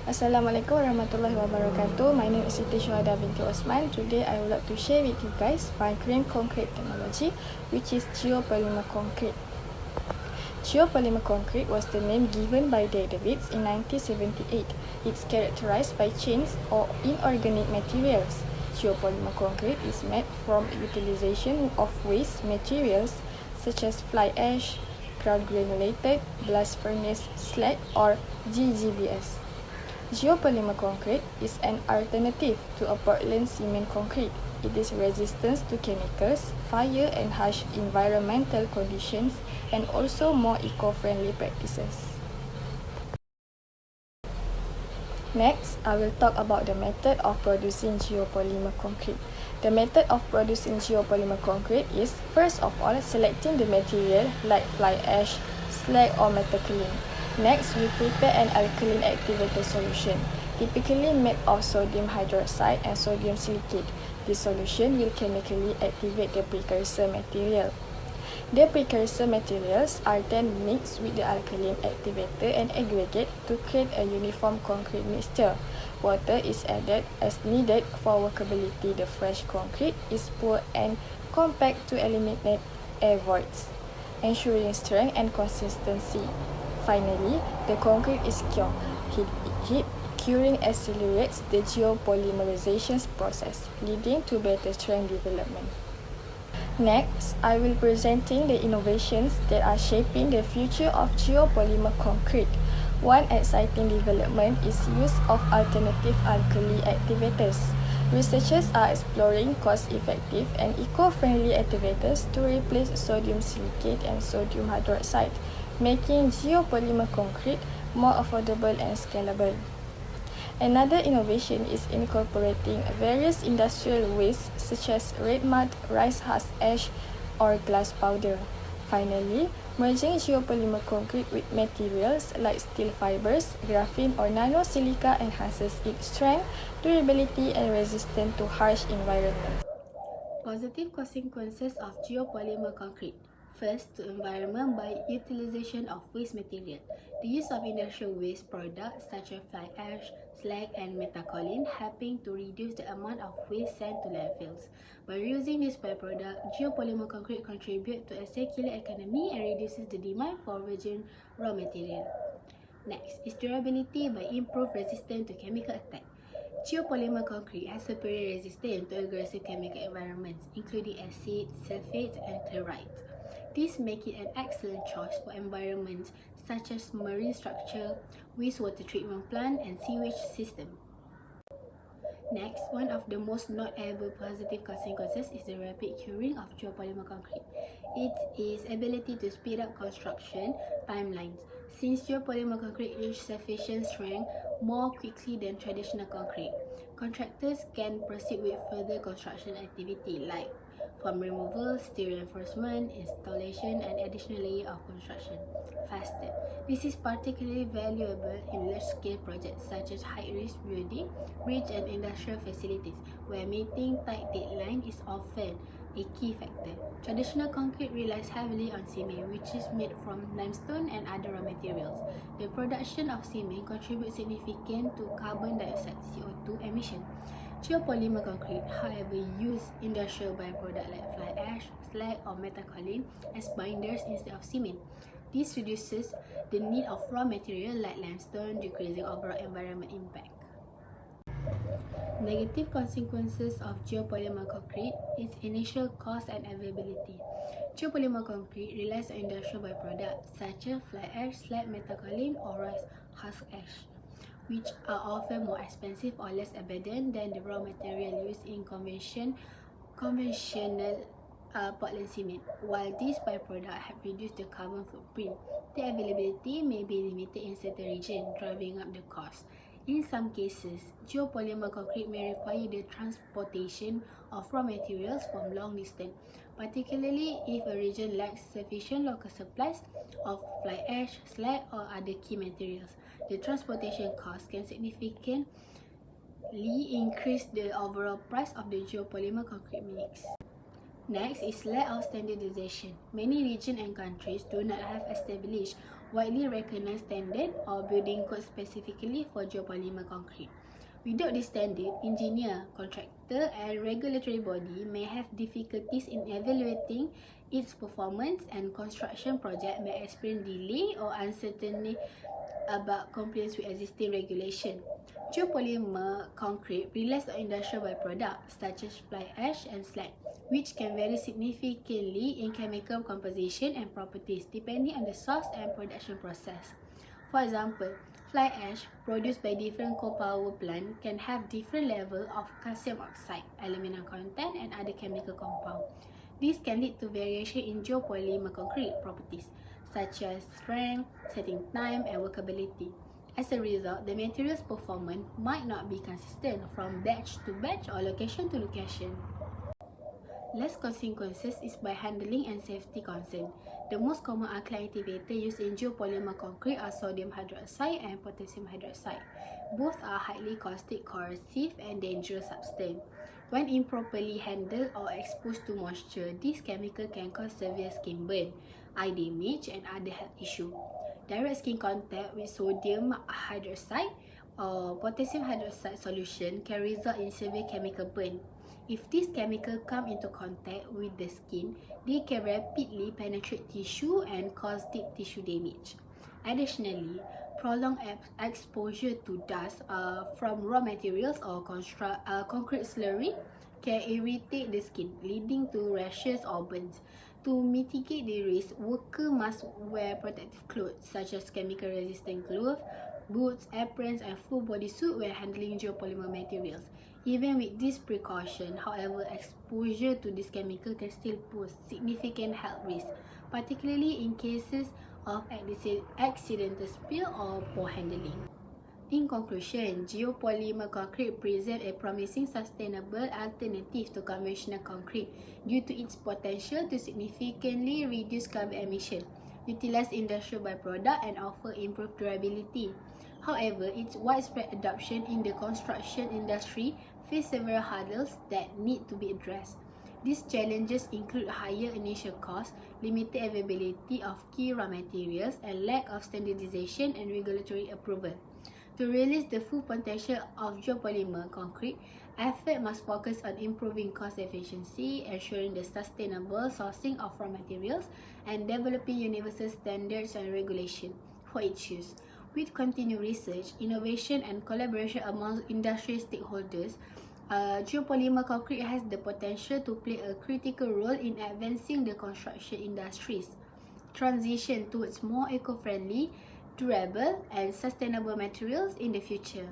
Assalamualaikum warahmatullahi wabarakatuh. My name is Siti Syuhada binti Osman. Today I would like to share with you guys my green concrete technology, which is Geopolymer Concrete. Geopolymer Concrete was the name given by Davids in 1978. It's characterized by chains or inorganic materials. Geopolymer concrete is made from utilization of waste materials such as fly ash, ground granulated, blast furnace slag, or GGBS. Geopolymer concrete is an alternative to a Portland cement concrete. It is resistant to chemicals, fire, and harsh environmental conditions, and also more eco-friendly practices. Next, I will talk about the method of producing geopolymer concrete. The method of producing geopolymer concrete is, first of all, selecting the material like fly ash, slag, or metakaolin. Next, we prepare an alkaline activator solution, typically made of sodium hydroxide and sodium silicate. This solution will chemically activate the precursor material. The precursor materials are then mixed with the alkaline activator and aggregate to create a uniform concrete mixture. Water is added as needed for workability. The fresh concrete is poured and compact to eliminate air voids, ensuring strength and consistency. Finally, the concrete is cured. Heat curing accelerates the geopolymerization process, leading to better strength development. Next, I will presenting the innovations that are shaping the future of geopolymer concrete. One exciting development is use of alternative alkali activators. Researchers are exploring cost-effective and eco-friendly activators to replace sodium silicate and sodium hydroxide, making geopolymer concrete more affordable and scalable. Another innovation is incorporating various industrial wastes such as red mud, rice husk ash, or glass powder. Finally, merging geopolymer concrete with materials like steel fibers, graphene, or nanosilica enhances its strength, durability, and resistance to harsh environments. Positive consequences of geopolymer concrete. First, to environment by utilization of waste material. The use of industrial waste products such as fly ash, slag, and metakaolin helping to reduce the amount of waste sent to landfills. By reusing this byproduct, geopolymer concrete contributes to a circular economy and reduces the demand for virgin raw material. Next is durability by improved resistance to chemical attack. Geopolymer concrete has superior resistance to aggressive chemical environments, including acid, sulfates, and chlorides. This makes it an excellent choice for environments such as marine structure, wastewater treatment plant, and sewage system. Next, one of the most notable positive consequences is the rapid curing of geopolymer concrete. Its ability to speed up construction timelines. Since geopolymer concrete reaches sufficient strength more quickly than traditional concrete, contractors can proceed with further construction activity like foam removal, steel reinforcement, installation, and additional layer of construction faster. This is particularly valuable in large-scale projects such as high-risk building, bridge, and industrial facilities, where meeting tight deadline is often a key factor. Traditional concrete relies heavily on cement, which is made from limestone and other raw materials. The production of cement contributes significantly to carbon dioxide (CO2) emission. Geopolymer concrete, however, use industrial byproducts like fly ash, slag, or metakaolin as binders instead of cement. This reduces the need of raw material like limestone, decreasing overall environment impact. Negative consequences of geopolymer concrete is initial cost and availability. Geopolymer concrete relies on industrial byproducts such as fly ash, slag, metakaolin, or rice husk ash, which are often more expensive or less abundant than the raw material used in conventional Portland cement. While these byproducts have reduced the carbon footprint, the availability may be limited in certain regions, driving up the cost. In some cases, geopolymer concrete may require the transportation of raw materials from long distance, particularly if a region lacks sufficient local supplies of fly ash, slag, or other key materials. The transportation cost can significantly increase the overall price of the geopolymer concrete mix. Next is lack of standardization. Many regions and countries do not have established widely recognized standard or building codes specifically for geopolymer concrete. Without this standard, engineer, contractor and regulatory body may have difficulties in evaluating its performance, and construction project may experience delay or uncertainty about compliance with existing regulation. Geopolymer concrete relies on industrial byproducts such as fly ash and slag, which can vary significantly in chemical composition and properties depending on the source and production process. For example, fly ash produced by different coal power plants can have different levels of calcium oxide, aluminum content, and other chemical compounds. This can lead to variation in geopolymer concrete properties, such as strength, setting time, and workability. As a result, the material's performance might not be consistent from batch to batch or location to location. Less consequences is by handling and safety concern. The most common alkali activator used in geopolymer concrete are sodium hydroxide and potassium hydroxide. Both are highly caustic, corrosive, and dangerous substances. When improperly handled or exposed to moisture, these chemicals can cause severe skin burn, eye damage, and other health issues. Direct skin contact with sodium hydroxide or potassium hydroxide solution can result in severe chemical burn. If these chemicals come into contact with the skin, they can rapidly penetrate tissue and cause deep tissue damage. Additionally, prolonged exposure to dust from raw materials or concrete slurry can irritate the skin, leading to rashes or burns. To mitigate the risk, workers must wear protective clothes such as chemical-resistant gloves, boots, aprons, and full bodysuit when handling geopolymer materials. Even with this precaution, however, exposure to this chemical can still pose significant health risks, particularly in cases of accidental spill or poor handling. In conclusion, geopolymer concrete presents a promising sustainable alternative to conventional concrete due to its potential to significantly reduce carbon emission, utilize industrial byproducts, and offer improved durability. However, its widespread adoption in the construction industry face several hurdles that need to be addressed. These challenges include higher initial costs, limited availability of key raw materials, and lack of standardization and regulatory approval. To realize the full potential of geopolymer concrete, effort must focus on improving cost efficiency, ensuring the sustainable sourcing of raw materials, and developing universal standards and regulation for its use. With continued research, innovation, and collaboration among industry stakeholders, geopolymer concrete has the potential to play a critical role in advancing the construction industry's transition towards more eco-friendly, durable, and sustainable materials in the future.